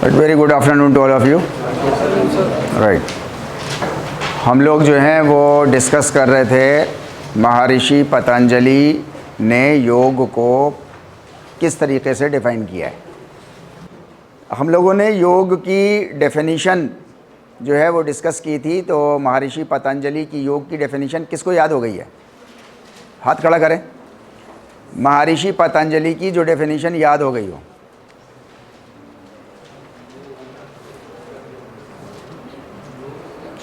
Very good afternoon to all of you. Right, हम लोग जो हैं वो डिस्कस कर रहे थे महर्षि पतंजलि ने योग को किस तरीके से डिफ़ाइन किया है। हम लोगों ने योग की डेफिनेशन जो है वो डिस्कस की थी। तो महर्षि पतंजलि की योग की डेफिनेशन किसको याद हो गई है? हाथ खड़ा करें। महर्षि पतंजलि की जो डेफिनेशन याद हो गई हो।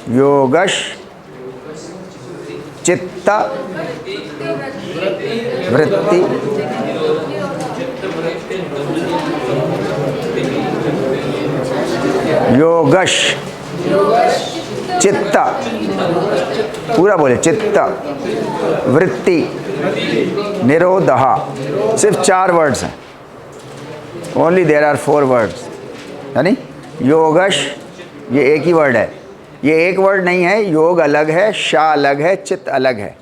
योगश चित्त वृत्ति योगश चित्त, पूरा बोले, चित्त वृत्ति निरोधः। सिर्फ 4 वर्ड्स हैं, ओनली देयर आर 4 वर्ड्स। यानी योगश ये एक ही वर्ड है, ये एक वर्ड नहीं है। योग अलग है, शा अलग है, चित्त अलग है,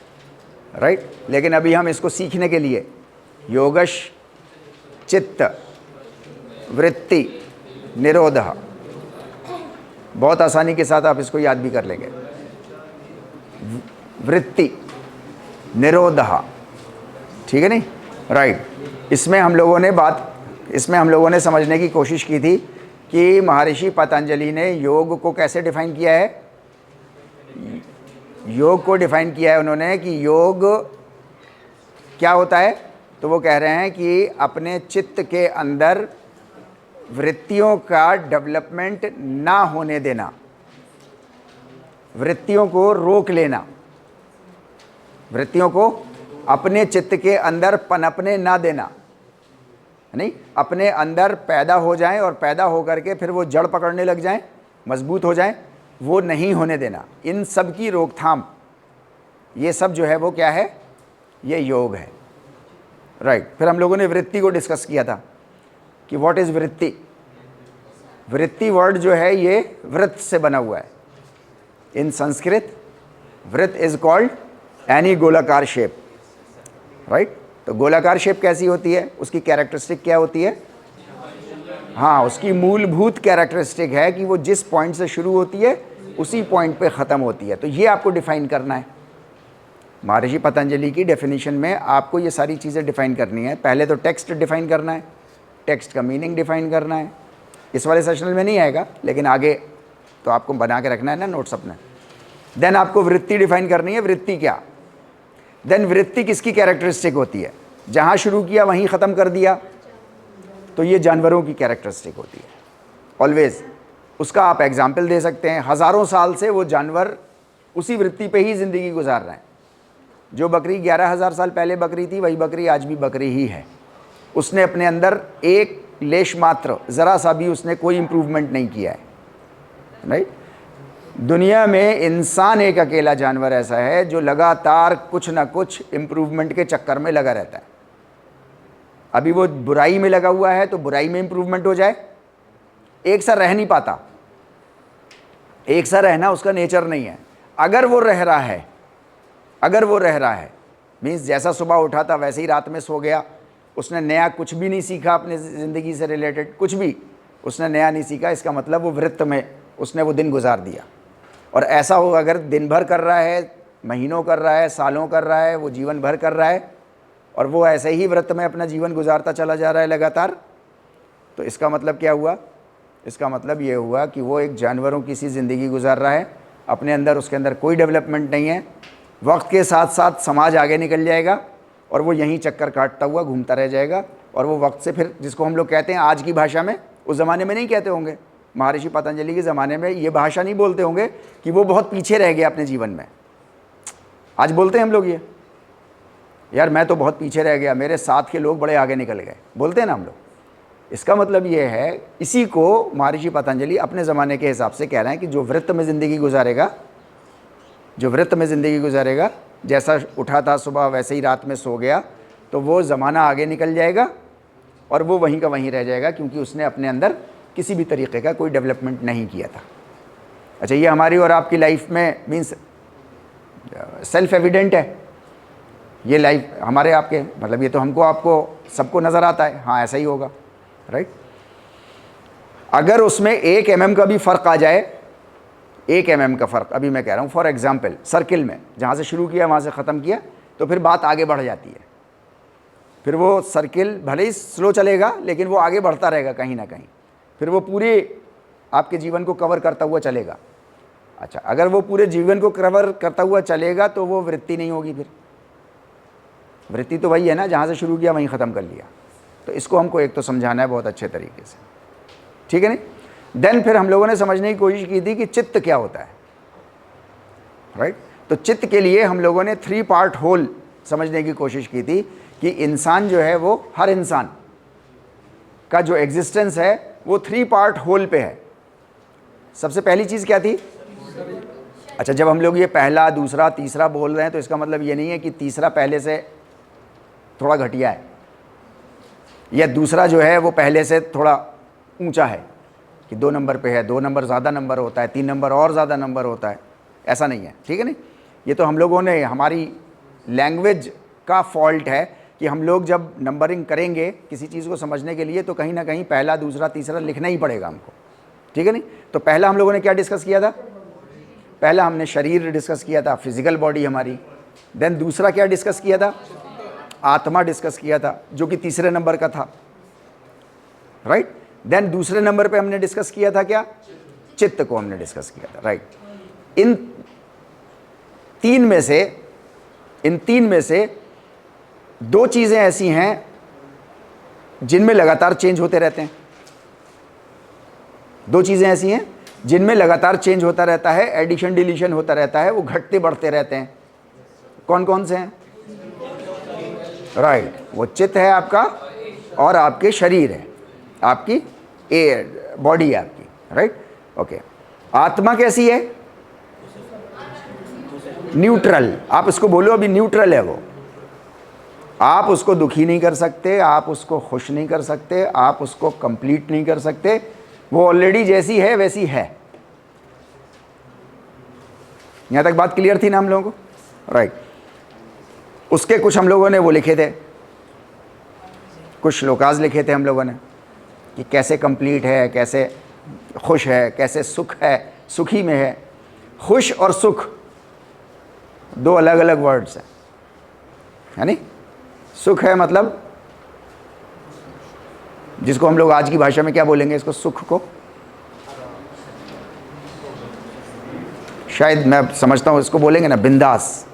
राइट। लेकिन अभी हम इसको सीखने के लिए योगश चित्त वृत्ति निरोधः, बहुत आसानी के साथ आप इसको याद भी कर लेंगे। वृत्ति निरोधः, ठीक है नहीं, राइट। इसमें हम लोगों ने समझने की कोशिश की थी कि महर्षि पतंजलि ने योग को कैसे डिफाइन किया है। योग को डिफाइन किया है उन्होंने कि योग क्या होता है। तो वो कह रहे हैं कि अपने चित्त के अंदर वृत्तियों का डेवलपमेंट ना होने देना, वृत्तियों को रोक लेना, वृत्तियों को अपने चित्त के अंदर पनपने ना देना, नहीं, अपने अंदर पैदा हो जाएं और पैदा हो करके फिर वो जड़ पकड़ने लग जाएं, मजबूत हो जाएं, वो नहीं होने देना। इन सब की रोकथाम, ये सब जो है वो क्या है, ये योग है, राइट। फिर हम लोगों ने वृत्ति को डिस्कस किया था कि व्हाट इज़ वृत्ति। वृत्ति वर्ड जो है ये वृत्त से बना हुआ है। इन संस्कृत वृत्त इज कॉल्ड एनी गोलाकार शेप, राइट। तो गोलाकार शेप कैसी होती है, उसकी कैरेक्टरिस्टिक क्या होती है? हाँ, उसकी मूलभूत कैरेक्टरिस्टिक है कि वो जिस पॉइंट से शुरू होती है उसी पॉइंट पे ख़त्म होती है। तो ये आपको डिफ़ाइन करना है। महर्षि पतंजलि की डेफिनेशन में आपको ये सारी चीज़ें डिफ़ाइन करनी है। पहले तो टेक्स्ट डिफ़ाइन करना है, टेक्स्ट का मीनिंग डिफ़ाइन करना है। इस वाले सेशन में नहीं आएगा, लेकिन आगे तो आपको बना के रखना है ना नोट्स अपने। देन आपको वृत्ति डिफ़ाइन करनी है, वृत्ति क्या। देन वृत्ति किसकी कैरेक्टरिस्टिक होती है, जहाँ शुरू किया वहीं ख़त्म कर दिया, तो ये जानवरों की कैरेक्टरिस्टिक होती है ऑलवेज़। उसका आप एग्जाम्पल दे सकते हैं। हज़ारों साल से वो जानवर उसी वृत्ति पे ही ज़िंदगी गुजार रहे हैं। जो बकरी 11,000 साल पहले बकरी थी, वही बकरी आज भी बकरी ही है। उसने अपने अंदर एक लेश मात्र, ज़रा सा भी उसने कोई इम्प्रूवमेंट नहीं किया है, राइट। दुनिया में इंसान एक अकेला जानवर ऐसा है जो लगातार कुछ ना कुछ इम्प्रूवमेंट के चक्कर में लगा रहता है। अभी वो बुराई में लगा हुआ है तो बुराई में इम्प्रूवमेंट हो जाए, एक सा रह नहीं पाता, एक सा रहना उसका नेचर नहीं है। अगर वो रह रहा है मीन्स जैसा सुबह उठा था वैसे ही रात में सो गया, उसने नया कुछ भी नहीं सीखा अपने ज़िंदगी से रिलेटेड, कुछ भी उसने नया नहीं सीखा, इसका मतलब वो वृत्त में उसने वो दिन गुजार दिया। और ऐसा हो, अगर दिन भर कर रहा है, महीनों कर रहा है, सालों कर रहा है, वो जीवन भर कर रहा है और वो ऐसे ही व्रत में अपना जीवन गुजारता चला जा रहा है लगातार, तो इसका मतलब क्या हुआ? इसका मतलब ये हुआ कि वो एक जानवरों की सी ज़िंदगी गुजार रहा है। अपने अंदर, उसके अंदर कोई डेवलपमेंट नहीं है। वक्त के साथ साथ समाज आगे निकल जाएगा और वो यहीं चक्कर काटता हुआ घूमता रह जाएगा। और वो वक्त से फिर, जिसको हम लोग कहते हैं आज की भाषा में, उस ज़माने में नहीं कहते होंगे, महर्षि पतंजलि के ज़माने में ये भाषा नहीं बोलते होंगे कि वो बहुत पीछे रह गया अपने जीवन में। आज बोलते हैं हम लोग ये, यार मैं तो बहुत पीछे रह गया, मेरे साथ के लोग बड़े आगे निकल गए, बोलते हैं ना हम लोग। इसका मतलब ये है, इसी को महर्षि पतंजलि अपने ज़माने के हिसाब से कह रहे हैं कि जो वृत्त में ज़िंदगी गुजारेगा, जैसा उठा था सुबह वैसे ही रात में सो गया, तो वो ज़माना आगे निकल जाएगा और वो वहीं का वहीं रह जाएगा, क्योंकि उसने अपने अंदर किसी भी तरीके का कोई डेवलपमेंट नहीं किया था। अच्छा, ये हमारी और आपकी लाइफ में मीन्स सेल्फ एविडेंट है। ये लाइफ हमारे आपके, मतलब ये तो हमको आपको सबको नज़र आता है, हाँ ऐसा ही होगा, राइट। अगर उसमें 1 mm का भी फ़र्क आ जाए, 1 mm का फ़र्क, अभी मैं कह रहा हूँ फॉर एग्जांपल सर्किल में जहाँ से शुरू किया वहाँ से ख़त्म किया, तो फिर बात आगे बढ़ जाती है। फिर वो सर्किल भले ही स्लो चलेगा लेकिन वो आगे बढ़ता रहेगा कहीं ना कहीं, फिर वो पूरे आपके जीवन को कवर करता हुआ चलेगा। अच्छा, अगर वो पूरे जीवन को कवर करता हुआ चलेगा तो वो वृत्ति नहीं होगी। फिर वृत्ति तो वही है ना, जहाँ से शुरू किया वहीं ख़त्म कर लिया। तो इसको हमको एक तो समझाना है बहुत अच्छे तरीके से, ठीक है नहीं। देन फिर हम लोगों ने समझने की कोशिश की थी कि चित्त क्या होता है, राइट। तो चित्त के लिए हम लोगों ने 3 पार्ट होल समझने की कोशिश की थी कि इंसान जो है वो, हर इंसान का जो एग्जिस्टेंस है वो 3 पार्ट होल पे है। सबसे पहली चीज़ क्या थी? अच्छा, जब हम लोग ये पहला, दूसरा, तीसरा बोल रहे हैं तो इसका मतलब ये नहीं है कि तीसरा पहले से थोड़ा घटिया है या दूसरा जो है वो पहले से थोड़ा ऊंचा है, कि 2 नंबर पे है, 2 नंबर ज़्यादा नंबर होता है, 3 नंबर और ज़्यादा नंबर होता है, ऐसा नहीं है, ठीक है नहीं। ये तो हम लोगों ने, हमारी लैंग्वेज का फॉल्ट है कि हम लोग जब नंबरिंग करेंगे किसी चीज़ को समझने के लिए तो कहीं ना कहीं पहला, दूसरा, तीसरा लिखना ही पड़ेगा हमको, ठीक है नहीं। तो पहला हम लोगों ने क्या डिस्कस किया था? पहला हमने शरीर डिस्कस किया था, फिजिकल बॉडी हमारी। देन दूसरा क्या डिस्कस किया था? आत्मा डिस्कस किया था, जो कि तीसरे नंबर का था, राइट। देन दूसरे नंबर पे हमने डिस्कस किया था क्या? चित्त को हमने डिस्कस किया था, राइट। इन तीन में से 2 चीज़ें ऐसी हैं जिनमें लगातार चेंज होते रहते हैं। 2 चीज़ें ऐसी हैं जिनमें लगातार चेंज होता रहता है, एडिशन डिलीशन होता रहता है, वो घटते बढ़ते रहते हैं। कौन कौन से हैं? राइट, वो चित्त है आपका और आपके शरीर है, आपकी बॉडी है आपकी, राइट, ओके। आत्मा कैसी है? न्यूट्रल। आप इसको बोलो अभी न्यूट्रल है वो। आप उसको दुखी नहीं कर सकते, आप उसको खुश नहीं कर सकते, आप उसको कंप्लीट नहीं कर सकते, वो ऑलरेडी जैसी है वैसी है। यहां तक बात क्लियर थी ना हम लोगों को, राइट। उसके कुछ हम लोगों ने वो लिखे थे, कुछ श्लोकाज लिखे थे हम लोगों ने कि कैसे कंप्लीट है, कैसे खुश है, कैसे सुख है, सुखी में है। खुश और सुख 2 अलग अलग वर्ड्स हैं, है नहीं। सुख है मतलब, जिसको हम लोग आज की भाषा में क्या बोलेंगे, इसको सुख को शायद मैं समझता हूँ इसको बोलेंगे ना बिंदास,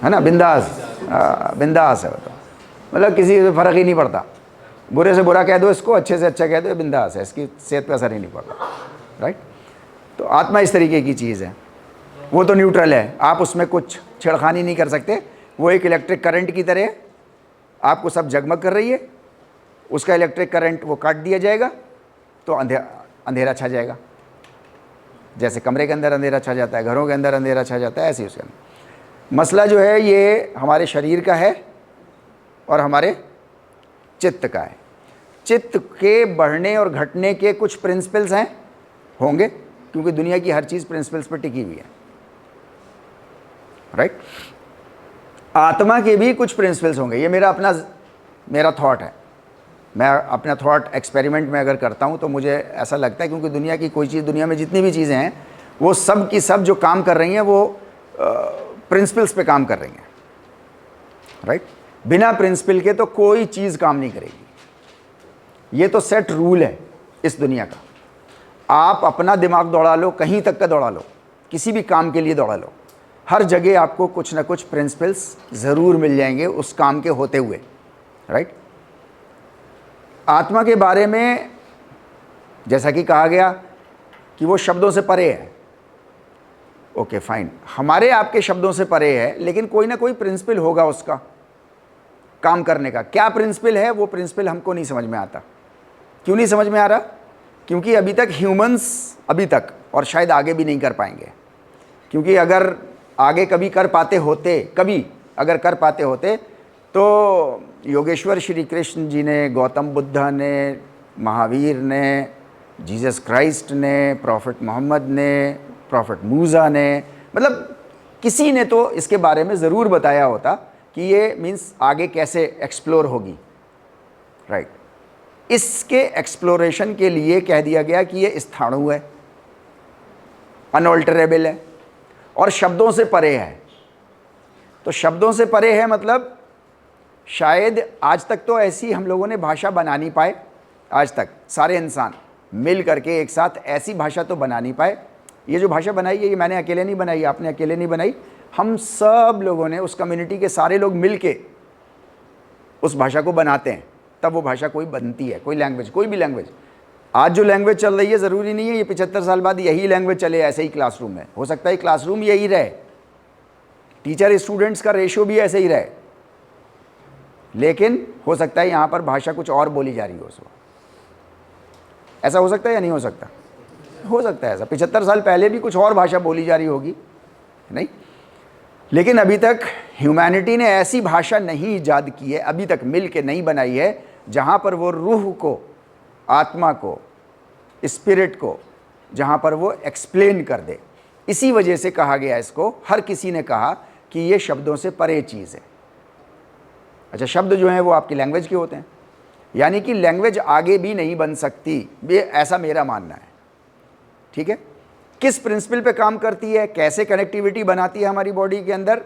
है ना, बिंदास। बिंदास है वो तो, मतलब किसी से फ़र्क ही नहीं पड़ता, बुरे से बुरा कह दो इसको, अच्छे से अच्छा कह दो, बिंदास है, इसकी सेहत पे असर ही नहीं पड़ता, राइट। तो आत्मा इस तरीके की चीज़ है, वो तो न्यूट्रल है, आप उसमें कुछ छेड़खानी नहीं कर सकते। वो एक इलेक्ट्रिक करंट की तरह है, आपको सब जगमग कर रही है, उसका इलेक्ट्रिक करंट वो काट दिया जाएगा तो अंधेरा छा जाएगा। जैसे कमरे के अंदर अंधेरा छा जाता है, घरों के अंदर अंधेरा छा जाता है, ऐसे ही उसके अंदर। मसला जो है ये हमारे शरीर का है और हमारे चित्त का है। चित्त के बढ़ने और घटने के कुछ प्रिंसिपल्स हैं, होंगे, क्योंकि दुनिया की हर चीज़ प्रिंसिपल्स पर टिकी हुई है, राइट। आत्मा के भी कुछ प्रिंसिपल्स होंगे। ये मेरा थॉट है, मैं अपना थॉट एक्सपेरिमेंट में अगर करता हूँ तो मुझे ऐसा लगता है, क्योंकि दुनिया की कोई चीज़, दुनिया में जितनी भी चीज़ें हैं वो सब की सब जो काम कर रही हैं वो प्रिंसिपल्स पे काम कर रही हैं, राइट। बिना प्रिंसिपल के तो कोई चीज़ काम नहीं करेगी। ये तो सेट रूल है इस दुनिया का। आप अपना दिमाग दौड़ा लो, कहीं तक का दौड़ा लो, किसी भी काम के लिए दौड़ा लो, हर जगह आपको कुछ ना कुछ प्रिंसिपल्स ज़रूर मिल जाएंगे उस काम के होते हुए, राइट। आत्मा के बारे में जैसा कि कहा गया कि वो शब्दों से परे है, ओके फाइन, हमारे आपके शब्दों से परे है, लेकिन कोई ना कोई प्रिंसिपल होगा उसका काम करने का। क्या प्रिंसिपल है वो प्रिंसिपल हमको नहीं समझ में आता। क्यों नहीं समझ में आ रहा? क्योंकि अभी तक ह्यूमंस, अभी तक और शायद आगे भी नहीं कर पाएंगे। क्योंकि अगर आगे कभी कर पाते होते, कभी अगर कर पाते होते तो योगेश्वर श्री कृष्ण जी ने, गौतम बुद्ध ने, महावीर ने, जीसस क्राइस्ट ने, प्रॉफिट मोहम्मद ने, प्रॉफिट मूसा ने, मतलब किसी ने तो इसके बारे में ज़रूर बताया होता कि ये मीन्स आगे कैसे एक्सप्लोर होगी, राइट। इसके एक्सप्लोरेशन के लिए कह दिया गया कि ये स्थाणु है, अनऑल्टरेबल है और शब्दों से परे है। तो शब्दों से परे है मतलब शायद आज तक तो ऐसी हम लोगों ने भाषा बना नहीं पाए, आज तक सारे इंसान मिल करके एक साथ ऐसी भाषा तो बना नहीं पाए। ये जो भाषा बनाई है ये मैंने अकेले नहीं बनाई, आपने अकेले नहीं बनाई, हम सब लोगों ने, उस कम्युनिटी के सारे लोग मिल के उस भाषा को बनाते हैं, तब वो भाषा कोई बनती है। कोई लैंग्वेज, कोई भी लैंग्वेज, आज जो लैंग्वेज चल रही है ज़रूरी नहीं है ये 75 साल बाद यही लैंग्वेज चले ऐसे ही क्लासरूम में। हो सकता है क्लासरूम यही रहे, टीचर स्टूडेंट्स का रेशियो भी ऐसे ही रहे, लेकिन हो सकता है यहाँ पर भाषा कुछ और बोली जा रही हो उस वक्त। ऐसा हो सकता है या नहीं हो सकता? हो सकता है ऐसा। 75 साल पहले भी कुछ और भाषा बोली जा रही होगी, नहीं? लेकिन अभी तक ह्यूमैनिटी ने ऐसी भाषा नहीं ईजाद की है, अभी तक मिल के नहीं बनाई है, जहाँ पर वो रूह को, आत्मा को, स्पिरिट को, जहाँ पर वो एक्सप्लेन कर दे। इसी वजह से कहा गया इसको, हर किसी ने कहा कि ये शब्दों से परे चीज़ है। अच्छा, शब्द जो हैं वो आपकी लैंग्वेज के होते हैं, यानी कि लैंग्वेज आगे भी नहीं बन सकती, ये ऐसा मेरा मानना है। ठीक है, किस प्रिंसिपल पे काम करती है, कैसे कनेक्टिविटी बनाती है हमारी बॉडी के अंदर,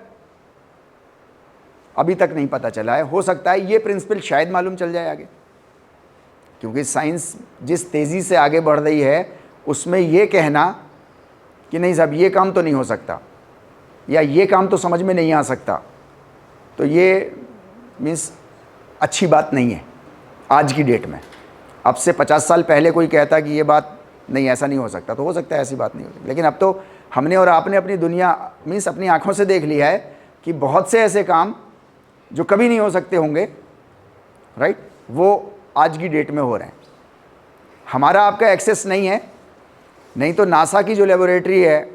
अभी तक नहीं पता चला है। हो सकता है ये प्रिंसिपल शायद मालूम चल जाए आगे, क्योंकि साइंस जिस तेज़ी से आगे बढ़ रही है उसमें ये कहना कि नहीं साहब ये काम तो नहीं हो सकता या ये काम तो समझ में नहीं आ सकता, तो ये मीन्स अच्छी बात नहीं है आज की डेट में। अब से 50 साल पहले कोई कहता कि ये बात नहीं, ऐसा नहीं हो सकता, तो हो सकता है ऐसी बात नहीं हो सकती। लेकिन अब तो हमने और आपने अपनी दुनिया मीन्स अपनी आंखों से देख लिया है कि बहुत से ऐसे काम जो कभी नहीं हो सकते होंगे, राइट, वो आज की डेट में हो रहे हैं। हमारा आपका एक्सेस नहीं है, नहीं तो नासा की जो लेबोरेटरी है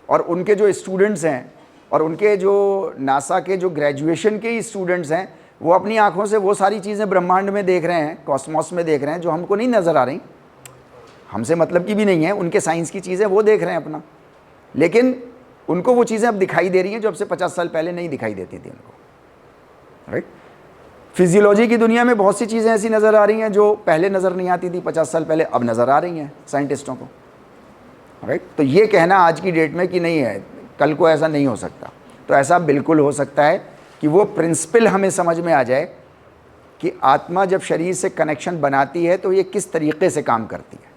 और उनके जो स्टूडेंट्स हैं और उनके जो नासा के जो ग्रेजुएशन के स्टूडेंट्स हैं, वो अपनी आंखों से वो सारी चीज़ें ब्रह्मांड में देख रहे हैं, कॉस्मॉस में देख रहे हैं, जो हमको नहीं नज़र आ रही, हमसे मतलब की भी नहीं है, उनके साइंस की चीज़ें वो देख रहे हैं अपना, लेकिन उनको वो चीज़ें अब दिखाई दे रही हैं जो अब से 50 साल पहले नहीं दिखाई देती थी उनको, राइट। फिजियोलॉजी की दुनिया में बहुत सी चीज़ें ऐसी नज़र आ रही हैं जो पहले नज़र नहीं आती थी 50 साल पहले, अब नज़र आ रही हैं साइंटिस्टों को, राइट। तो ये कहना आज की डेट में कि नहीं है, कल को ऐसा नहीं हो सकता, तो ऐसा बिल्कुल हो सकता है कि वो प्रिंसिपल हमें समझ में आ जाए कि आत्मा जब शरीर से कनेक्शन बनाती है तो ये किस तरीके से काम करती है,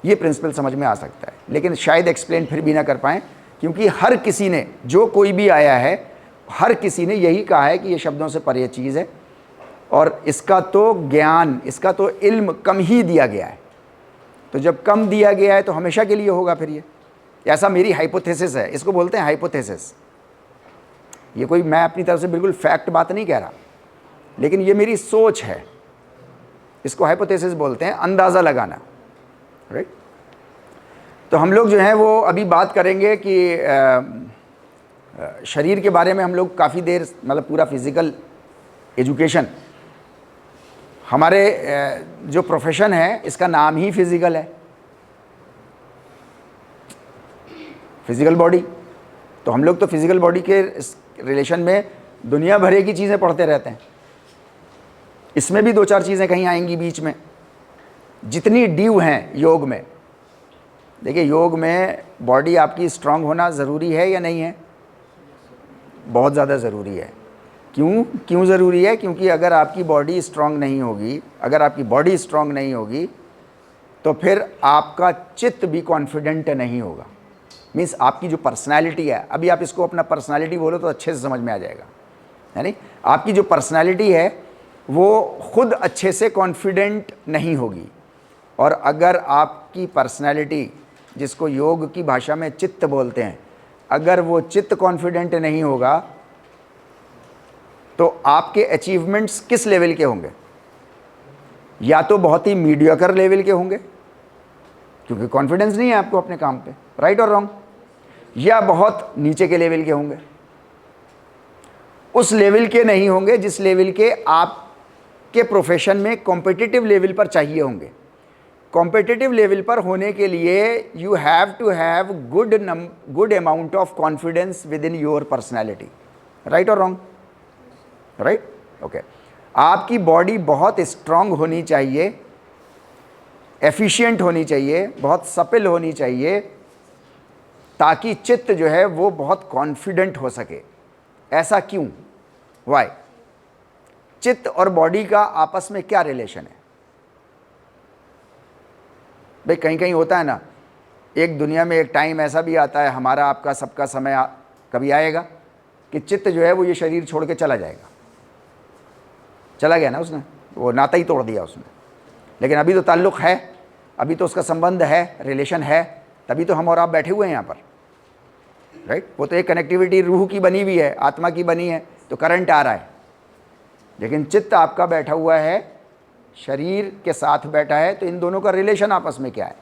ये प्रिंसिपल समझ में आ सकता है। लेकिन शायद एक्सप्लेन फिर भी ना कर पाएँ, क्योंकि हर किसी ने, जो कोई भी आया है, हर किसी ने यही कहा है कि ये शब्दों से परे चीज़ है और इसका तो ज्ञान, इसका तो इल्म कम ही दिया गया है। तो जब कम दिया गया है तो हमेशा के लिए होगा फिर ये, ऐसा मेरी हाइपोथेसिस है, इसको बोलते हैं हाइपोथेसिस। ये कोई मैं अपनी तरफ से बिल्कुल फैक्ट बात नहीं कह रहा, लेकिन ये मेरी सोच है, इसको हाइपोथेसिस बोलते हैं, अंदाज़ा लगाना, राइट। तो हम लोग जो हैं वो अभी बात करेंगे कि शरीर के बारे में हम लोग काफ़ी देर, मतलब पूरा फिज़िकल एजुकेशन, हमारे जो प्रोफेशन है इसका नाम ही फिज़िकल है, फिज़िकल बॉडी। तो हम लोग तो फिज़िकल बॉडी के रिलेशन में दुनिया भर की चीज़ें पढ़ते रहते हैं, इसमें भी 2-4 चीज़ें कहीं आएंगी बीच में, जितनी ड्यू हैं योग में। देखिए, योग में बॉडी आपकी स्ट्रांग होना ज़रूरी है या नहीं है? बहुत ज़्यादा ज़रूरी है। क्यों ज़रूरी है? क्योंकि अगर आपकी बॉडी स्ट्रांग नहीं होगी, अगर आपकी बॉडी स्ट्रांग नहीं होगी तो फिर आपका चित्त भी कॉन्फिडेंट नहीं होगा। मीन्स आपकी जो पर्सनैलिटी है, अभी आप इसको अपना पर्सनैलिटी बोलो तो अच्छे से समझ में आ जाएगा, यानी आपकी जो पर्सनैलिटी है वो खुद अच्छे से कॉन्फिडेंट नहीं होगी। और अगर आपकी पर्सनैलिटी, जिसको योग की भाषा में चित्त बोलते हैं, अगर वो चित्त कॉन्फिडेंट नहीं होगा तो आपके अचीवमेंट्स किस लेवल के होंगे? या तो बहुत ही मीडियोकर लेवल के होंगे, क्योंकि कॉन्फिडेंस नहीं है आपको अपने काम पे, राइट और रॉन्ग, या बहुत नीचे के लेवल के होंगे। उस लेवल के नहीं होंगे जिस लेवल के आपके प्रोफेशन में कॉम्पिटिटिव लेवल पर चाहिए होंगे। कॉम्पिटिटिव लेवल पर होने के लिए you have to have good amount of confidence within your personality, right और रॉन्ग, राइट, ओके। आपकी बॉडी बहुत स्ट्रांग होनी चाहिए, एफिशिएंट होनी चाहिए, बहुत सपिल होनी चाहिए, ताकि चित्त जो है वो बहुत कॉन्फिडेंट हो सके। ऐसा क्यों? वाई? चित्त और बॉडी का आपस में क्या रिलेशन है? भाई कहीं कहीं होता है ना, एक दुनिया में एक टाइम ऐसा भी आता है, हमारा आपका सबका समय कभी आएगा कि चित्त जो है वो ये शरीर छोड़ के चला जाएगा। चला गया ना, उसने वो नाता ही तोड़ दिया उसने, लेकिन अभी तो ताल्लुक़ है, अभी तो उसका संबंध है, रिलेशन है, तभी तो हम और आप बैठे हुए हैं यहाँ पर, राइट? वो तो एक कनेक्टिविटी रूह की बनी हुई है, आत्मा की बनी है, तो करंट आ रहा है। लेकिन चित्त आपका बैठा हुआ है, शरीर के साथ बैठा है, तो इन दोनों का रिलेशन आपस में क्या है?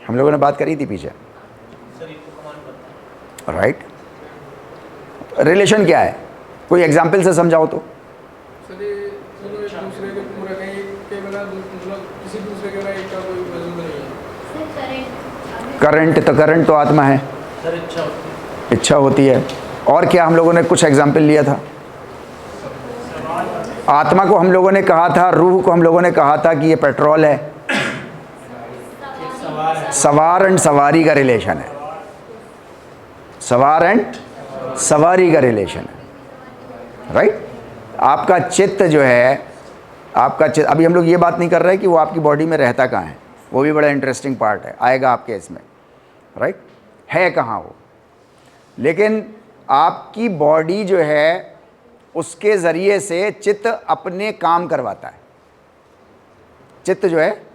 हम लोगों ने बात करी थी पीछे, राइट? रिलेशन क्या है? कोई एग्जाम्पल से समझाओ तो। करंट तो आत्मा है, इच्छा होती है। और क्या हम लोगों ने कुछ एग्जाम्पल लिया था? आत्मा को हम लोगों ने कहा था, रूह को हम लोगों ने कहा था कि ये पेट्रोल है। सवार एंड सवारी का रिलेशन है, सवार एंड सवारी का रिलेशन है, राइट? आपका चित्त जो है, आपका चित्त, अभी हम लोग ये बात नहीं कर रहे कि वो आपकी बॉडी में रहता कहाँ है, वो भी बड़ा इंटरेस्टिंग पार्ट है, आएगा आपके इसमें, राइट? है कहाँ वो? लेकिन आपकी बॉडी जो है उसके ज़रिए से चित्त अपने काम करवाता है। चित्त जो है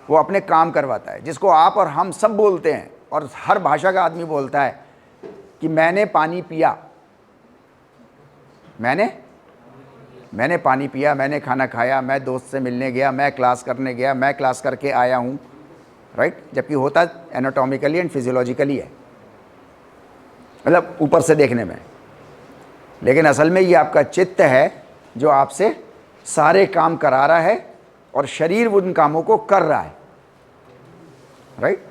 वो अपने काम करवाता है, जिसको आप और हम सब बोलते हैं, और हर भाषा का आदमी बोलता है कि मैंने पानी पिया, मैंने पानी पिया, मैंने खाना खाया, मैं दोस्त से मिलने गया, मैं क्लास करने गया, मैं क्लास करके आया हूँ, राइट? जबकि होता एनाटॉमिकली एंड फिजियोलॉजिकली है, मतलब ऊपर से देखने में। लेकिन असल में ये आपका चित्त है जो आपसे सारे काम करा रहा है, और शरीर उन कामों को कर रहा है, राइट?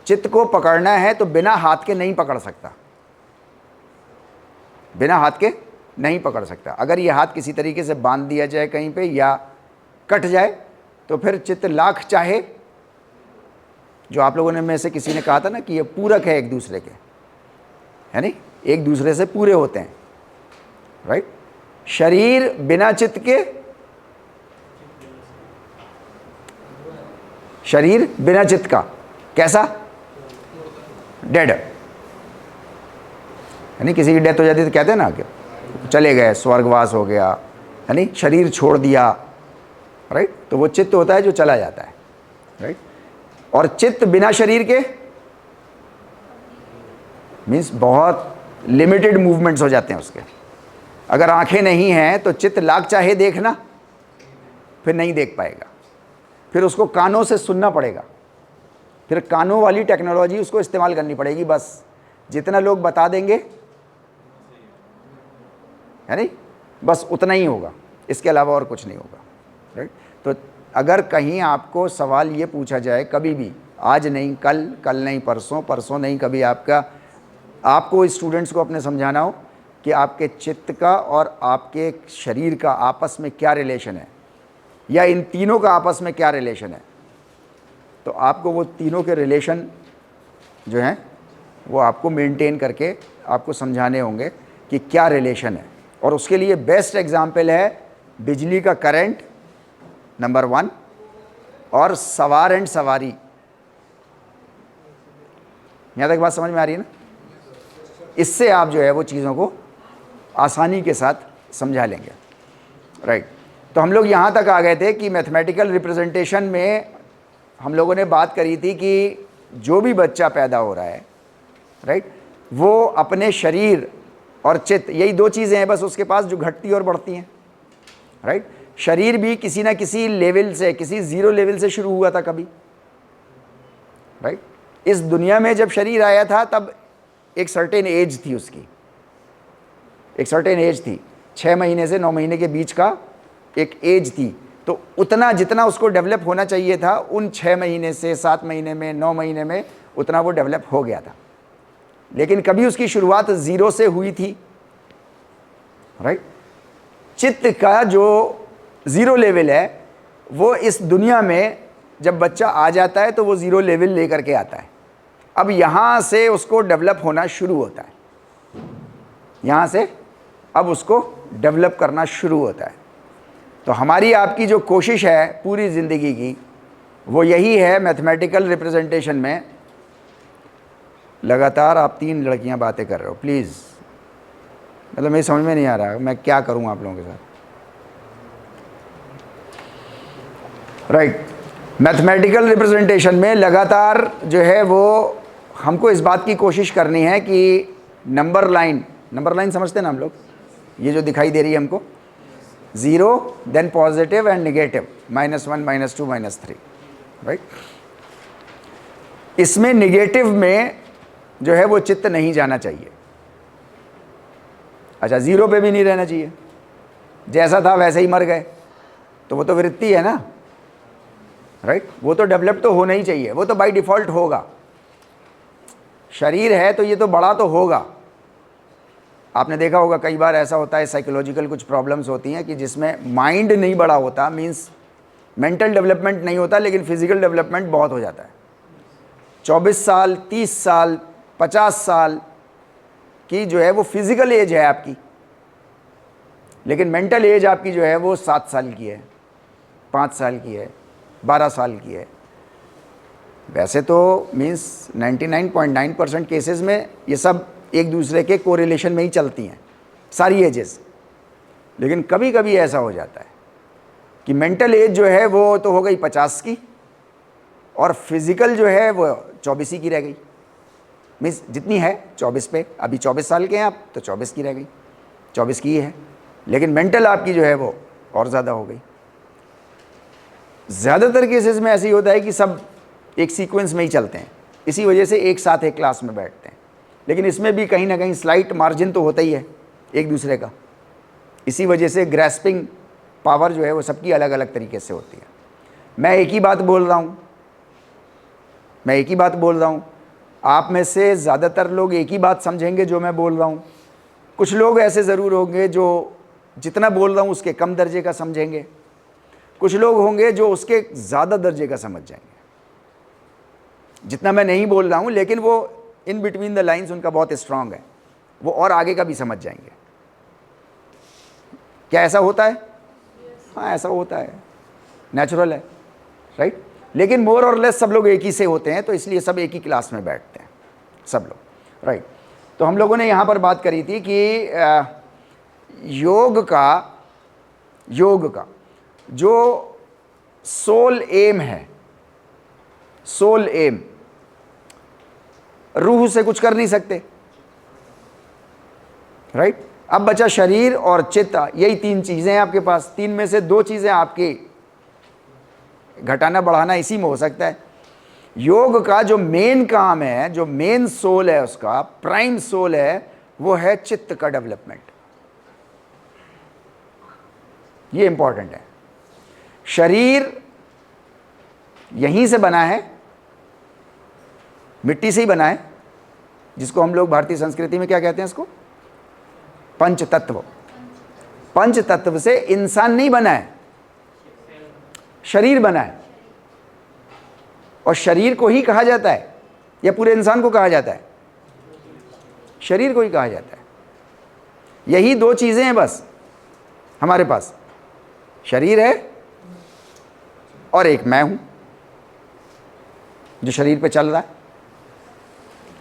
चित्त को पकड़ना है तो बिना हाथ के नहीं पकड़ सकता, बिना हाथ के नहीं पकड़ सकता। अगर ये हाथ किसी तरीके से बांध दिया जाए कहीं पे या कट जाए तो फिर चित्त लाख चाहे, जो आप लोगों ने में से किसी ने कहा था ना कि ये पूरक है एक दूसरे के, है नहीं, एक दूसरे से पूरे होते हैं, राइट? शरीर बिना चित्त के, शरीर बिना चित्त का कैसा? डेड। यानी किसी की डेथ हो जाती है तो कहते हैं ना कि चले गए, स्वर्गवास हो गया, यानी शरीर छोड़ दिया, राइट? तो वो चित्त होता है जो चला जाता है, राइट? और चित्त बिना शरीर के मीन्स बहुत लिमिटेड मूवमेंट्स हो जाते हैं उसके। अगर आंखें नहीं हैं तो चित्त लाख चाहे देखना, फिर नहीं देख पाएगा, फिर उसको कानों से सुनना पड़ेगा, फिर कानों वाली टेक्नोलॉजी उसको इस्तेमाल करनी पड़ेगी। बस जितना लोग बता देंगे, है नहीं, बस उतना ही होगा, इसके अलावा और कुछ नहीं होगा, राइट? तो अगर कहीं आपको सवाल ये पूछा जाए कभी भी, आज नहीं कल, कल नहीं परसों, परसों नहीं कभी, आपको स्टूडेंट्स को अपने समझाना हो कि आपके चित्त का और आपके शरीर का आपस में क्या रिलेशन है, या इन तीनों का आपस में क्या रिलेशन है, तो आपको वो तीनों के रिलेशन जो हैं वो आपको मेंटेन करके आपको समझाने होंगे कि क्या रिलेशन है। और उसके लिए बेस्ट एग्जाम्पल है बिजली का करंट, नंबर 1, और सवार एंड सवारी। यहाँ तक बात समझ में आ रही है ना? इससे आप जो है वो चीज़ों को आसानी के साथ समझा लेंगे, राइट? तो हम लोग यहाँ तक आ गए थे कि मैथमेटिकल रिप्रेजेंटेशन में हम लोगों ने बात करी थी कि जो भी बच्चा पैदा हो रहा है, राइट, वो अपने शरीर और चित्त, यही 2 चीज़ें हैं बस उसके पास जो घटती और बढ़ती हैं, राइट? शरीर भी किसी ना किसी लेवल से, किसी ज़ीरो लेवल से शुरू हुआ था कभी, राइट? इस दुनिया में जब शरीर आया था तब एक सर्टेन एज थी उसकी, एक सर्टेन एज थी, 6 महीने से 9 महीने के बीच का एक एज थी। तो उतना जितना उसको डेवलप होना चाहिए था, उन 6 महीने से 7 महीने में, 9 महीने में उतना वो डेवलप हो गया था, लेकिन कभी उसकी शुरुआत जीरो से हुई थी, राइट। चित्त का जो जीरो लेवल है वो इस दुनिया में जब बच्चा आ जाता है तो वो जीरो लेवल लेकर के आता है। अब यहां से उसको डेवलप होना शुरू होता है, यहां से अब उसको डेवलप करना शुरू होता है। तो हमारी आपकी जो कोशिश है पूरी ज़िंदगी की वो यही है, मैथमेटिकल रिप्रेजेंटेशन में। लगातार आप 3 लड़कियां बातें कर रहे हो, प्लीज़, मतलब मेरी समझ में नहीं आ रहा मैं क्या करूं आप लोगों के साथ, राइट। मैथमेटिकल रिप्रेजेंटेशन में लगातार जो है वो हमको इस बात की कोशिश करनी है कि नंबर लाइन समझते हैं ना हम लोग, ये जो दिखाई दे रही है हमको, 0 then positive and negative, -1 -2 -3, right. इसमें नेगेटिव में जो है वो चित्त नहीं जाना चाहिए। अच्छा, 0 पे भी नहीं रहना चाहिए, जैसा था वैसे ही मर गए, तो वो तो वृत्ति है ना, राइट। वो तो डेवलप तो होना ही चाहिए, वो तो बाय डिफॉल्ट होगा। शरीर है तो ये तो बड़ा तो होगा। आपने देखा होगा कई बार ऐसा होता है, साइकोलॉजिकल कुछ प्रॉब्लम्स होती हैं कि जिसमें माइंड नहीं बड़ा होता, मींस मेंटल डेवलपमेंट नहीं होता, लेकिन फिजिकल डेवलपमेंट बहुत हो जाता है। 24 साल 30 साल 50 साल की जो है वो फिजिकल एज है आपकी, लेकिन मेंटल एज आपकी जो है वो 7 साल की है, 5 साल की है, 12 साल की है। वैसे तो मीन्स 99.9% केसेस में ये सब एक दूसरे के कोरिलेशन में ही चलती हैं सारी एजेस, लेकिन कभी कभी ऐसा हो जाता है कि मेंटल एज जो है वो तो हो गई 50 की और फिजिकल जो है वो 24 की रह गई। मीन्स जितनी है 24 पे, अभी 24 साल के हैं आप तो 24 की रह गई, 24 की है, लेकिन मेंटल आपकी जो है वो और ज़्यादा हो गई। ज़्यादातर केसेस में ऐसे ही होता है कि सब एक सीक्वेंस में ही चलते हैं, इसी वजह से एक साथ एक क्लास में बैठते हैं, लेकिन इसमें भी कहीं ना कहीं स्लाइट मार्जिन तो होता ही है एक दूसरे का। इसी वजह से ग्रैस्पिंग पावर जो है वो सबकी अलग अलग तरीके से होती है। मैं एक ही बात बोल रहा हूँ, आप में से ज़्यादातर लोग एक ही बात समझेंगे जो मैं बोल रहा हूँ। कुछ लोग ऐसे ज़रूर होंगे जो जितना बोल रहा हूँ उसके कम दर्जे का समझेंगे, कुछ लोग होंगे जो उसके ज़्यादा दर्जे का समझ जाएंगे, जितना मैं नहीं बोल रहा हूँ, लेकिन वो इन बिटवीन द लाइंस उनका बहुत स्ट्रांग है, वो और आगे का भी समझ जाएंगे। क्या ऐसा होता है? हाँ, ऐसा होता है, नेचुरल है, राइट। लेकिन मोर और लेस सब लोग एक ही से होते हैं, तो इसलिए सब एक ही क्लास में बैठते हैं सब लोग, राइट। तो हम लोगों ने यहाँ पर बात करी थी कि योग का जो सोल एम है, सोल एम, रूह से कुछ कर नहीं सकते, राइट। अब बचा शरीर और चित्त, यही 3 चीजें हैं आपके पास। 3 में से 2 चीजें आपकी घटाना बढ़ाना इसी में हो सकता है। योग का जो मेन काम है, जो मेन सोल है, उसका प्राइम सोल है, वो है चित्त का डेवलपमेंट। ये इंपॉर्टेंट है। शरीर यहीं से बना है, मिट्टी से ही बना है, जिसको हम लोग भारतीय संस्कृति में क्या कहते हैं, इसको पंच तत्व। पंच तत्व से इंसान नहीं बना है, शरीर बना है। और शरीर को ही कहा जाता है या पूरे इंसान को कहा जाता है? शरीर को ही कहा जाता है। यही 2 चीजें हैं बस हमारे पास, शरीर है और एक मैं हूं जो शरीर पे चल रहा है,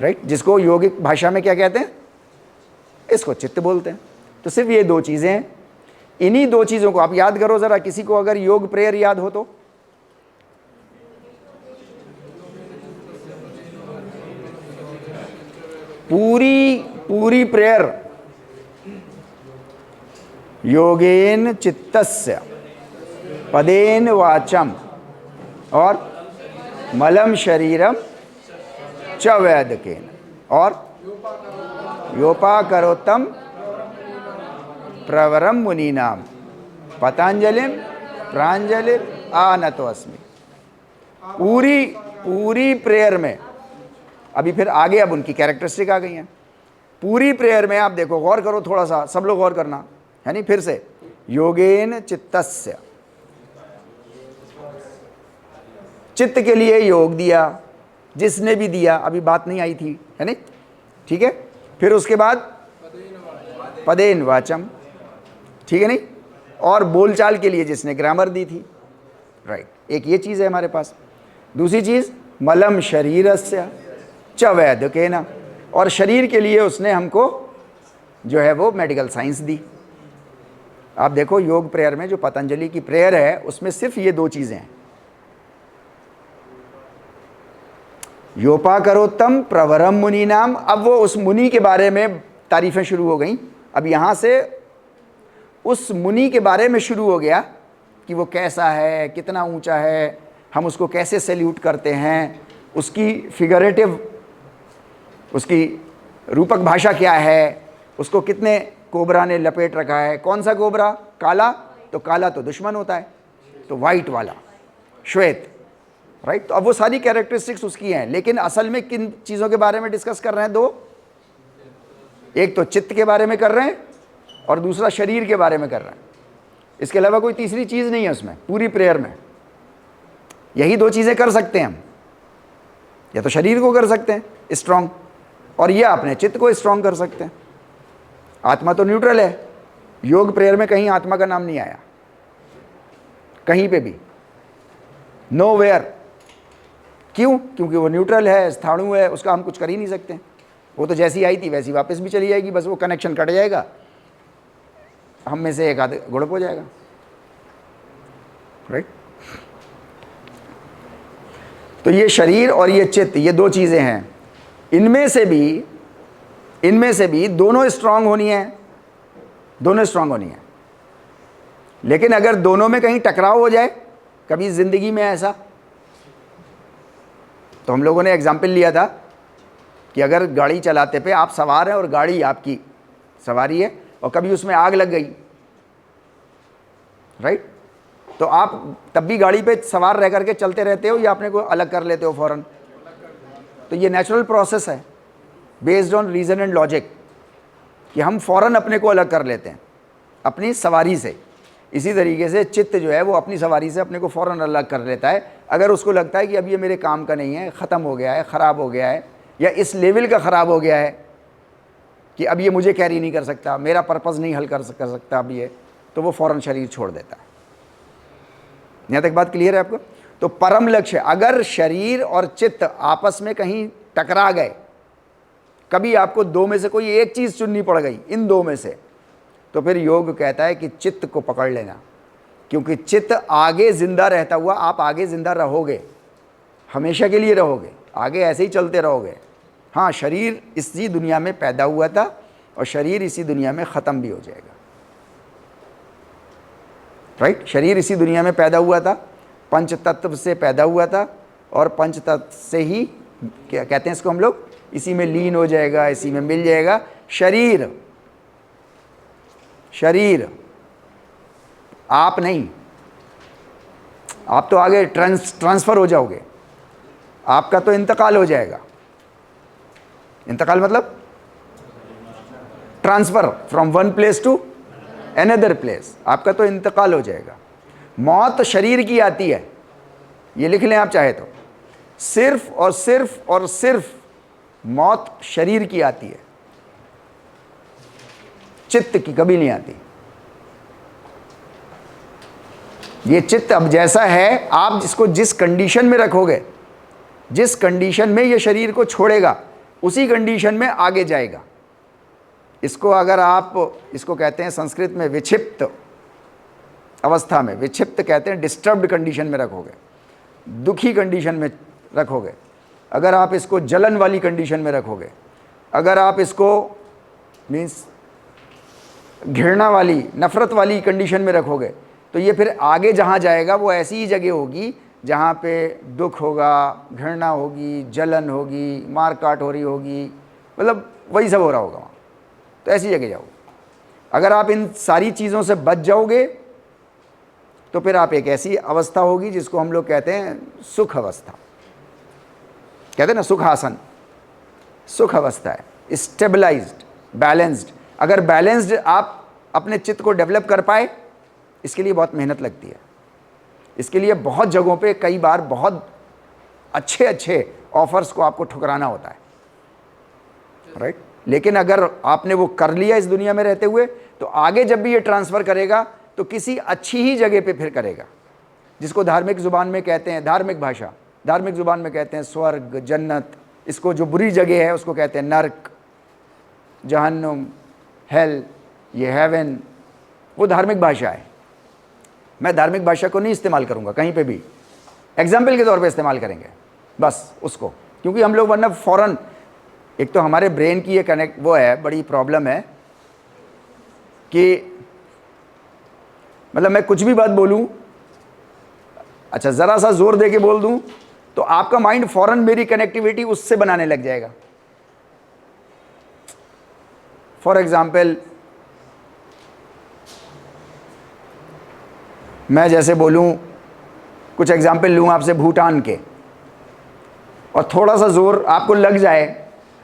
राइट। जिसको योगिक भाषा में क्या कहते हैं? इसको चित्त बोलते हैं। तो सिर्फ ये 2 चीजें हैं। इन्हीं 2 चीजों को आप याद करो जरा। किसी को अगर योग प्रेयर याद हो तो पूरी प्रेयर, योगेन चित्तस्य पदेन वाचम और मलम शरीरम च वैदकेन और योपाकरोत्तम प्रवरम मुनीनाम पतंजलिम प्रांजलिम आनतो अस्मि। पूरी प्रेयर में अभी फिर आगे अब उनकी कैरेक्टरिस्टिक आ गई हैं। पूरी प्रेयर में आप देखो, गौर करो थोड़ा सा, सब लोग गौर करना, है नहीं, फिर से योगेन चित्तस्य, चित्त के लिए योग दिया, जिसने भी दिया, अभी बात नहीं आई थी, है नहीं, ठीक है। फिर उसके बाद पदेन वाचम, ठीक है नहीं, और बोलचाल के लिए जिसने ग्रामर दी थी, राइट, एक ये चीज़ है हमारे पास। दूसरी चीज़ मलम शरीरस्य च वैद्यकेन, और शरीर के लिए उसने हमको जो है वो मेडिकल साइंस दी। आप देखो योग प्रेयर में जो पतंजलि की प्रेयर है उसमें सिर्फ ये दो चीज़ें हैं, योपा करोत्तम प्रवरम मुनि नाम। अब वो उस मुनि के बारे में तारीफ़ें शुरू हो गई। अब यहाँ से उस मुनि के बारे में शुरू हो गया कि वो कैसा है, कितना ऊंचा है, हम उसको कैसे सैल्यूट करते हैं, उसकी फिगरेटिव, उसकी रूपक भाषा क्या है, उसको कितने कोबरा ने लपेट रखा है, कौन सा कोबरा, काला, तो काला तो दुश्मन होता है, तो वाइट वाला, श्वेत, राइट। तो अब वो सारी कैरेक्टरिस्टिक्स उसकी हैं, लेकिन असल में किन चीज़ों के बारे में डिस्कस कर रहे हैं? दो, एक तो चित्त के बारे में कर रहे हैं और दूसरा शरीर के बारे में कर रहे हैं। इसके अलावा कोई तीसरी चीज़ नहीं है उसमें, पूरी प्रेयर में यही दो चीज़ें कर सकते हैं हम, या तो शरीर को कर सकते हैं स्ट्रांग, और या अपने चित्त को स्ट्रांग कर सकते हैं। आत्मा तो न्यूट्रल है, योग प्रेयर में कहीं आत्मा का नाम नहीं आया, कहीं पे भी, नो वेयर। क्यों? क्योंकि वो न्यूट्रल है, स्थाणु है, उसका हम कुछ कर ही नहीं सकते। वो तो जैसी आई थी वैसी वापस भी चली जाएगी, बस वो कनेक्शन कट जाएगा, हम में से एक आध गुड़प हो जाएगा, राइट। तो ये शरीर और ये चित्त, ये दो चीज़ें हैं, इनमें से भी दोनों स्ट्रांग होनी है, दोनों स्ट्रांग होनी है। लेकिन अगर दोनों में कहीं टकराव हो जाए कभी ज़िंदगी में ऐसा, तो हम लोगों ने एग्जाम्पल लिया था कि अगर गाड़ी चलाते पे आप सवार हैं और गाड़ी आपकी सवारी है और कभी उसमें आग लग गई, राइट, तो आप तब भी गाड़ी पे सवार रह करके चलते रहते हो या अपने को अलग कर लेते हो फ़ौरन? तो ये नेचुरल प्रोसेस है based on reason and logic, कि हम फ़ौरन अपने को अलग कर लेते हैं अपनी सवारी से। इसी तरीके से चित्त जो है वो अपनी सवारी से अपने को फ़ौरन अलग कर लेता है अगर उसको लगता है कि अब ये मेरे काम का नहीं है, ख़त्म हो गया है, ख़राब हो गया है, या इस लेवल का ख़राब हो गया है कि अब ये मुझे कैरी नहीं कर सकता, मेरा पर्पज़ नहीं हल कर सकता अब ये, तो वो फ़ौरन शरीर छोड़ देता है। यहाँ तक बात क्लियर है आपको? तो परम लक्ष्य, अगर शरीर और चित्त आपस में कहीं टकरा गए, कभी आपको दो में से कोई एक चीज़ चुननी पड़ गई इन दो में से, तो फिर योग कहता है कि चित्त को पकड़ लेना, क्योंकि चित्त आगे ज़िंदा रहता हुआ, आप आगे ज़िंदा रहोगे, हमेशा के लिए रहोगे, आगे ऐसे ही चलते रहोगे। हाँ, शरीर इसी दुनिया में पैदा हुआ था और शरीर इसी दुनिया में ख़त्म भी हो जाएगा, राइट। शरीर इसी दुनिया में पैदा हुआ था, पंच तत्व से पैदा हुआ था और पंच तत्व से ही, क्या कहते हैं इसको हम लोग, इसी में लीन हो जाएगा, इसी में मिल जाएगा। शरीर आप नहीं, आप तो आगे ट्रांसफ़र हो जाओगे, आपका तो इंतकाल हो जाएगा। इंतकाल मतलब transfer from one place to another place, आपका तो इंतकाल हो जाएगा। मौत शरीर की आती है, ये लिख लें आप चाहे तो, सिर्फ और सिर्फ और सिर्फ मौत शरीर की आती है, चित्त की कभी नहीं आती। ये चित्त अब जैसा है, आप जिसको जिस कंडीशन में रखोगे, जिस कंडीशन में ये शरीर को छोड़ेगा, उसी कंडीशन में आगे जाएगा। इसको अगर आप, इसको कहते हैं संस्कृत में विक्षिप्त अवस्था में, विक्षिप्त कहते हैं डिस्टर्ब्ड कंडीशन में रखोगे, दुखी कंडीशन में रखोगे, अगर आप इसको जलन वाली कंडीशन में रखोगे, अगर आप इसको मीन्स घृणा वाली, नफ़रत वाली कंडीशन में रखोगे, तो ये फिर आगे जहाँ जाएगा वो ऐसी ही जगह होगी जहाँ पे दुख होगा, घृणा होगी, जलन होगी, मार काट हो रही होगी, मतलब वही सब हो रहा होगा वहाँ, तो ऐसी जगह जाओगे। अगर आप इन सारी चीज़ों से बच जाओगे तो फिर आप एक ऐसी अवस्था होगी जिसको हम लोग कहते हैं सुख अवस्था, कहते हैं ना सुखासन, सुख अवस्था है, स्टेबलाइज्ड, बैलेंस्ड। अगर बैलेंस्ड आप अपने चित्त को डेवलप कर पाए, इसके लिए बहुत मेहनत लगती है। इसके लिए बहुत जगहों पे कई बार बहुत अच्छे अच्छे ऑफर्स को आपको ठुकराना होता है, राइट। लेकिन अगर आपने वो कर लिया इस दुनिया में रहते हुए, तो आगे जब भी ये ट्रांसफ़र करेगा तो किसी अच्छी ही जगह पे फिर करेगा, जिसको धार्मिक ज़ुबान में कहते हैं, धार्मिक भाषा, धार्मिक ज़ुबान में कहते हैं स्वर्ग, जन्नत। इसको जो बुरी जगह है उसको कहते हैं नर्क, जहन्नुम, हेल, ये हेवन, वो धार्मिक भाषा है। मैं धार्मिक भाषा को नहीं इस्तेमाल करूँगा कहीं पे भी, एग्जाम्पल के तौर पे इस्तेमाल करेंगे बस उसको, क्योंकि हम लोग वरना फ़ौरन, एक तो हमारे ब्रेन की ये कनेक्ट वो है, बड़ी प्रॉब्लम है कि मतलब मैं कुछ भी बात बोलूँ, अच्छा ज़रा सा जोर दे के बोल दूँ तो आपका माइंड फ़ौरन मेरी कनेक्टिविटी उससे बनाने लग जाएगा। फॉर एग्ज़ाम्पल, मैं जैसे बोलूँ, कुछ एग्जाम्पल लूँ आपसे भूटान के, और थोड़ा सा जोर आपको लग जाए,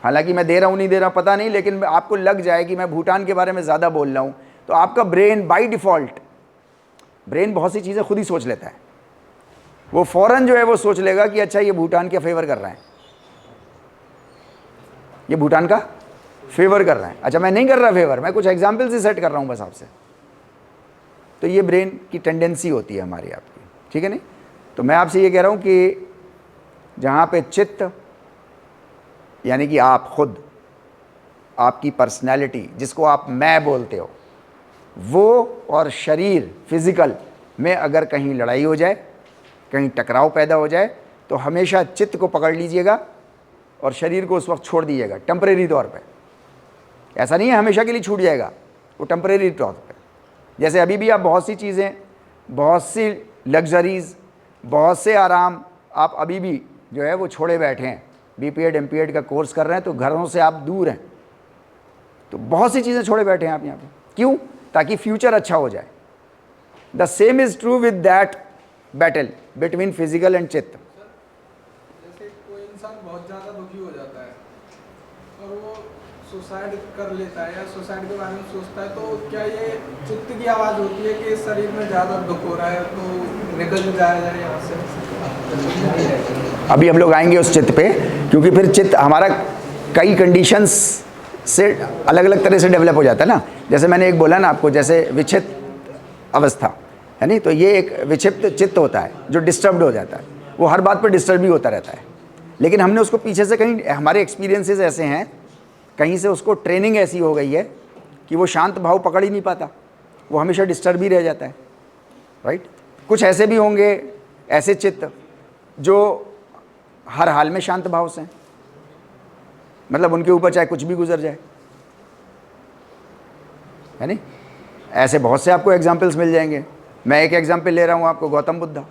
हालांकि मैं दे रहा हूँ नहीं दे रहा पता नहीं, लेकिन आपको लग जाए कि मैं भूटान के बारे में ज़्यादा बोल रहा हूँ, तो आपका ब्रेन बाय डिफ़ॉल्ट, ब्रेन बहुत सी चीज़ें खुद ही सोच लेता है, वो फ़ौरन जो है वो सोच लेगा कि अच्छा ये भूटान का फेवर कर रहा है, ये भूटान का फेवर कर रहा है। अच्छा मैं नहीं कर रहा फेवर, मैं कुछ एग्जाम्पल से सेट कर रहा हूँ बस आपसे। तो ये ब्रेन की टेंडेंसी होती है हमारी, आपकी, ठीक है नहीं। तो मैं आपसे ये कह रहा हूँ कि जहाँ पे चित्त यानी कि आप खुद, आपकी पर्सनैलिटी जिसको आप मैं बोलते हो, वो और शरीर फिज़िकल में अगर कहीं लड़ाई हो जाए, कहीं टकराव पैदा हो जाए, तो हमेशा चित्त को पकड़ लीजिएगा और शरीर को उस वक्त छोड़ दीजिएगा टेम्परेरी तौर पे। ऐसा नहीं है हमेशा के लिए छूट जाएगा, वो टेम्परेरी तौर पे। जैसे अभी भी आप बहुत सी चीज़ें, बहुत सी लग्जरीज़, बहुत से आराम आप अभी भी जो है वो छोड़े बैठे हैं। बीपीएड एमपीएड का कोर्स कर रहे हैं तो घरों से आप दूर हैं, तो बहुत सी चीज़ें छोड़े बैठे हैं आप यहाँ पे। क्यों? ताकि फ्यूचर अच्छा हो जाए। The same is true with that battle between physical and चित्त। जैसे कोई इंसान बहुत ज़्यादा दुखी हो जाता है और वो सुसाइड कर लेता है या सुसाइड के बारे में सोचता है, तो क्या ये चित्त की आवाज़ होती है कि शरीर में ज़्यादा दुख हो रहा है तो निकल जाया जाए यहाँ से? अभी हम लोग आएंगे उस चित्त पे, क्योंकि फिर चित्त हमारा कई कंडीशंस से अलग अलग तरह से डेवलप हो जाता है ना। जैसे मैंने एक बोला ना आपको, जैसे विक्षिप्त अवस्था है नहीं, तो ये एक विक्षिप्त चित्त होता है जो डिस्टर्ब्ड हो जाता है, वो हर बात पर डिस्टर्ब ही होता रहता है। लेकिन हमने उसको पीछे से कहीं, हमारे एक्सपीरियंसेस ऐसे हैं, कहीं से उसको ट्रेनिंग ऐसी हो गई है कि वो शांत भाव पकड़ ही नहीं पाता, वो हमेशा डिस्टर्ब ही रह जाता है, राइट। कुछ ऐसे भी होंगे, ऐसे चित्त जो हर हाल में शांत भाव से हैं, मतलब उनके ऊपर चाहे कुछ भी गुजर जाए, है नहीं। ऐसे बहुत से आपको एग्जाम्पल्स मिल जाएंगे। मैं एक एग्जाम्पल ले रहा हूँ आपको, गौतम बुद्धा।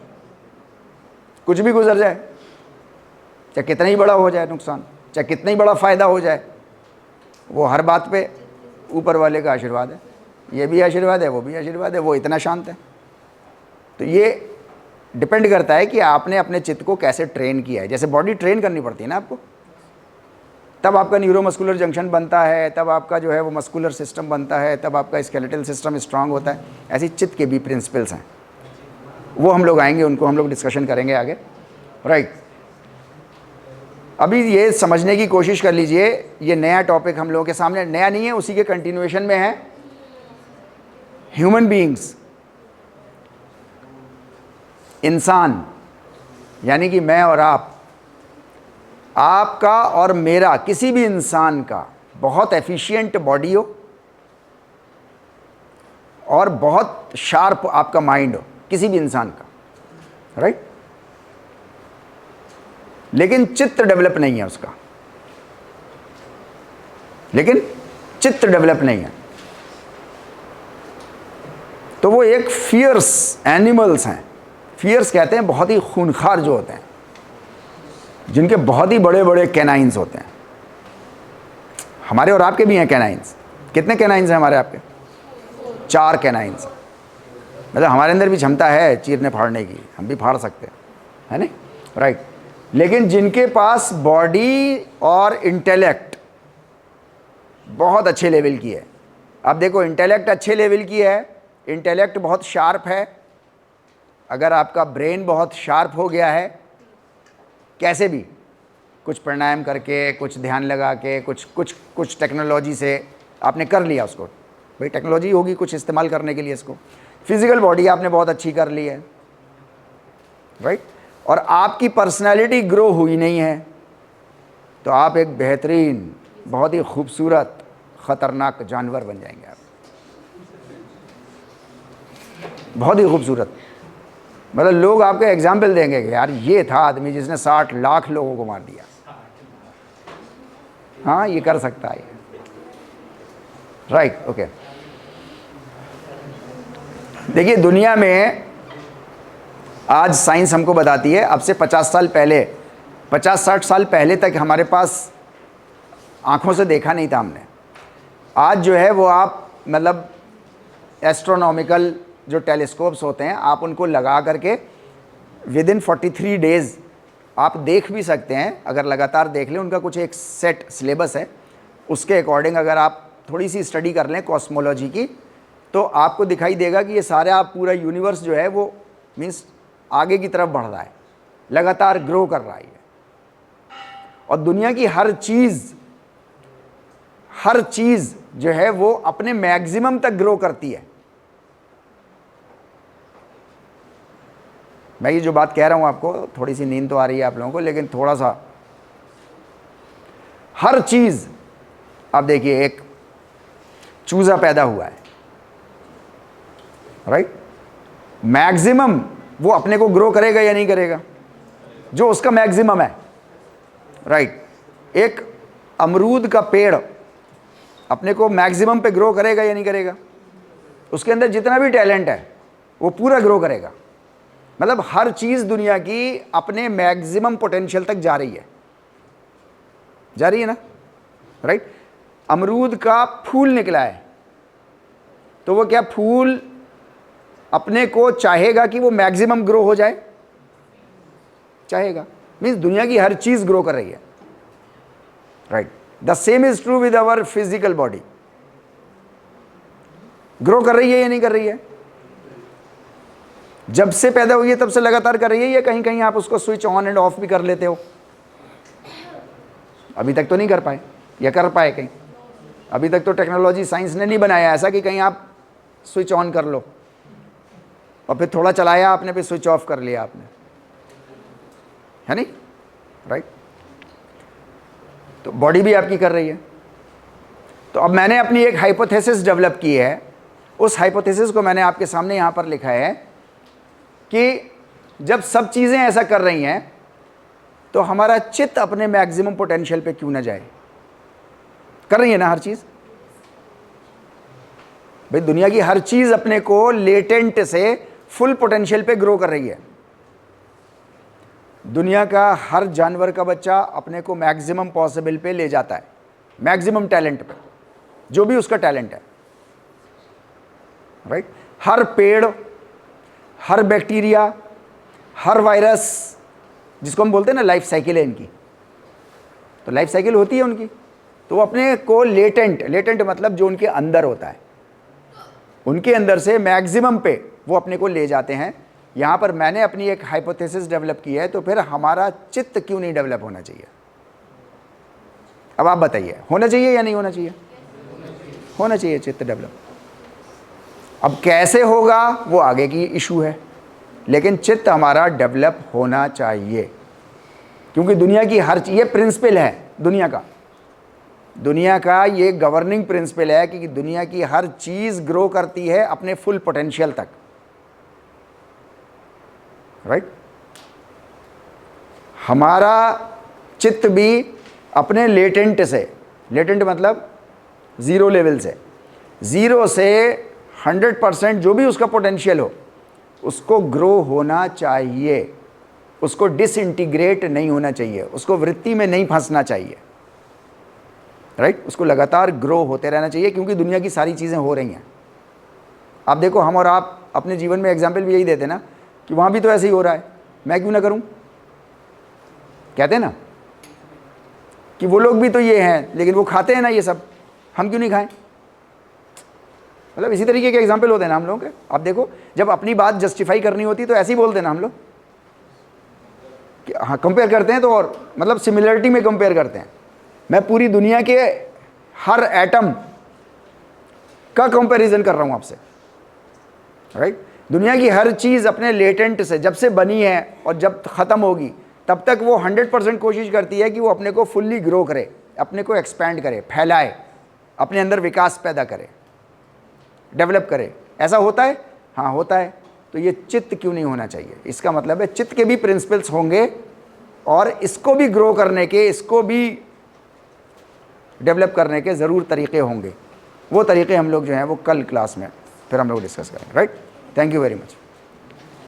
कुछ भी गुजर जाए, चाहे कितना ही बड़ा हो जाए नुकसान, चाहे कितना ही बड़ा फ़ायदा हो जाए, वो हर बात पे ऊपर वाले का आशीर्वाद है, ये भी आशीर्वाद है, वो भी आशीर्वाद है, वो इतना शांत है। तो ये डिपेंड करता है कि आपने अपने चित्त को कैसे ट्रेन किया है। जैसे बॉडी ट्रेन करनी पड़ती है ना आपको, तब आपका न्यूरोमस्कुलर जंक्शन बनता है, तब आपका जो है वो मस्कुलर सिस्टम बनता है, तब आपका स्केलेटल सिस्टम स्ट्रांग होता है। ऐसी चित्त के भी प्रिंसिपल्स हैं, वो हम लोग आएंगे, उनको हम लोग डिस्कशन करेंगे आगे, राइट। अभी ये समझने की कोशिश कर लीजिए, ये नया टॉपिक हम लोगों के सामने, नया नहीं है, उसी के कंटिन्यूएशन में है। ह्यूमन बीइंग्स, इंसान यानी कि मैं और आप, आपका और मेरा, किसी भी इंसान का बहुत एफिशिएंट बॉडी हो और बहुत शार्प आपका माइंड हो, किसी भी इंसान का, राइट। लेकिन चित्त डेवलप नहीं है उसका, लेकिन चित्त डेवलप नहीं है, तो वो एक फियर्स एनिमल्स हैं। फियर्स कहते हैं बहुत ही खूनखार जो होते हैं, जिनके बहुत ही बड़े बड़े कैनाइंस होते हैं। हमारे और आपके भी हैं कैनाइंस। कितने कैनाइंस हैं हमारे आपके? 4 कैनाइंस। मतलब हमारे अंदर भी क्षमता है चीरने फाड़ने की, हम भी फाड़ सकते हैं, है नहीं, राइट। लेकिन जिनके पास बॉडी और इंटेलेक्ट बहुत अच्छे लेवल की है, अब देखो इंटेलेक्ट अच्छे लेवल की है, इंटेलेक्ट बहुत शार्प है, अगर आपका ब्रेन बहुत शार्प हो गया है, कैसे भी कुछ प्राणायाम करके, कुछ ध्यान लगा के, कुछ टेक्नोलॉजी से आपने कर लिया उसको, भाई टेक्नोलॉजी होगी कुछ इस्तेमाल करने के लिए इसको, फिजिकल बॉडी आपने बहुत अच्छी कर ली है, राइट, और आपकी पर्सनालिटी ग्रो हुई नहीं है, तो आप एक बेहतरीन, बहुत ही खूबसूरत, ख़तरनाक जानवर बन जाएंगे आप, बहुत ही खूबसूरत। मतलब लोग आपको एग्जाम्पल देंगे कि यार ये था आदमी जिसने 60 लाख लोगों को मार दिया, हाँ ये कर सकता है, राइट, ओके। देखिए दुनिया में आज साइंस हमको बताती है, अब से 50 साल पहले, 50-60 साल पहले तक हमारे पास आँखों से देखा नहीं था हमने, आज जो है वो आप मतलब एस्ट्रोनॉमिकल जो टेलीस्कोप्स होते हैं आप उनको लगा करके विदिन 43 डेज़ आप देख भी सकते हैं, अगर लगातार देख लें, उनका कुछ एक सेट सिलेबस है, उसके अकॉर्डिंग अगर आप थोड़ी सी स्टडी कर लें कॉस्मोलॉजी की, तो आपको दिखाई देगा कि ये सारा पूरा यूनिवर्स जो है वो मीन्स आगे की तरफ बढ़ रहा है, लगातार ग्रो कर रहा है, और दुनिया की हर चीज़ जो है वो अपने मैक्सिमम तक ग्रो करती है। मैं ये जो बात कह रहा हूँ आपको, थोड़ी सी नींद तो आ रही है आप लोगों को, लेकिन थोड़ा सा, हर चीज़, आप देखिए एक चूजा पैदा हुआ है, राइट, मैक्सिमम वो अपने को ग्रो करेगा या नहीं करेगा, जो उसका मैक्सिमम है, राइट। एक अमरूद का पेड़ अपने को मैक्सिमम पे ग्रो करेगा या नहीं करेगा, उसके अंदर जितना भी टैलेंट है वो पूरा ग्रो करेगा। मतलब हर चीज़ दुनिया की अपने मैक्सिमम पोटेंशियल तक जा रही है ना, राइट। अमरूद का फूल निकला है, तो वो क्या फूल अपने को चाहेगा कि वो मैक्सिमम ग्रो हो जाए, चाहेगा, मीन्स दुनिया की हर चीज़ ग्रो कर रही है, right. The same is true with our physical body, grow कर रही है या नहीं कर रही है, जब से पैदा हुई है तब से लगातार कर रही है, या कहीं कहीं आप उसको स्विच ऑन एंड ऑफ भी कर लेते हो, अभी तक तो नहीं कर पाए, या कर पाए कहीं, अभी तक तो टेक्नोलॉजी साइंस ने नहीं बनाया ऐसा कि कहीं आप स्विच ऑन कर लो और फिर थोड़ा चलाया आपने, फिर स्विच ऑफ कर लिया आपने, है नहीं, राइट। तो बॉडी भी आपकी कर रही है। तो अब मैंने अपनी एक हाइपोथेसिस डेवलप की है, उस हाइपोथेसिस को मैंने आपके सामने यहाँ पर लिखा है कि जब सब चीज़ें ऐसा कर रही हैं तो हमारा चित्त अपने मैक्सिमम पोटेंशियल पे क्यों ना जाए, कर रही है ना हर चीज़, भाई दुनिया की हर चीज़ अपने को लेटेंट से फुल पोटेंशियल पे ग्रो कर रही है। दुनिया का हर जानवर का बच्चा अपने को मैक्सिमम पॉसिबल पे ले जाता है, मैक्सिमम टैलेंट पे, जो भी उसका टैलेंट है, राइट। हर पेड़, हर बैक्टीरिया, हर वायरस, जिसको हम बोलते हैं ना लाइफ साइकिल है इनकी, तो लाइफ साइकिल होती है उनकी, तो वो अपने को लेटेंट मतलब जो उनके अंदर होता है, उनके अंदर से मैक्सिमम पे वो अपने को ले जाते हैं। यहाँ पर मैंने अपनी एक हाइपोथेसिस डेवलप की है, तो फिर हमारा चित्त क्यों नहीं डेवलप होना चाहिए? अब आप बताइए, होना चाहिए या नहीं होना चाहिए? होना चाहिए चित्त डेवलप। अब कैसे होगा वो आगे की इशू है, लेकिन चित्त हमारा डेवलप होना चाहिए, क्योंकि दुनिया की हर चीज़, ये प्रिंसिपल है दुनिया का ये गवर्निंग प्रिंसिपल है कि दुनिया की हर चीज़ ग्रो करती है अपने फुल पोटेंशियल तक, राइट। हमारा चित्त भी अपने लेटेंट से, लेटेंट मतलब ज़ीरो लेवल से, ज़ीरो से 100% जो भी उसका पोटेंशियल हो उसको ग्रो होना चाहिए, उसको डिसइंटीग्रेट नहीं होना चाहिए, उसको वृत्ति में नहीं फंसना चाहिए, राइट। उसको लगातार ग्रो होते रहना चाहिए, क्योंकि दुनिया की सारी चीज़ें हो रही हैं। आप देखो, हम और आप अपने जीवन में एग्जाम्पल भी यही देते ना कि वहाँ भी तो ऐसे ही हो रहा है, मैं क्यों ना करूँ, कहते हैं ना कि वो लोग भी तो ये हैं लेकिन वो खाते हैं ना ये सब, हम क्यों नहीं खाएं। मतलब इसी तरीके के एग्जाम्पल होते हैं ना हम लोगों के। आप देखो जब अपनी बात जस्टिफाई करनी होती तो ऐसे ही बोलते हैं ना हम लोग कि हाँ कंपेयर करते हैं तो, और मतलब सिमिलरिटी में कंपेयर करते हैं। मैं पूरी दुनिया के हर एटम का कंपैरिजन कर रहा हूं आपसे, राइट। दुनिया की हर चीज़ अपने लेटेंट से जब से बनी है और जब ख़त्म होगी तब तक वो 100% कोशिश करती है कि वो अपने को फुल्ली ग्रो करे, अपने को एक्सपैंड करे, फैलाए, अपने अंदर विकास पैदा करे, डेवलप करे। ऐसा होता है? हाँ होता है। तो ये चित्त क्यों नहीं होना चाहिए? इसका मतलब है चित्त के भी प्रिंसिपल्स होंगे और इसको भी ग्रो करने के, इसको भी डेवलप करने के ज़रूर तरीक़े होंगे। वो तरीक़े हम लोग जो हैं वो कल क्लास में फिर हम लोग डिस्कस करेंगे, right. Thank you very much.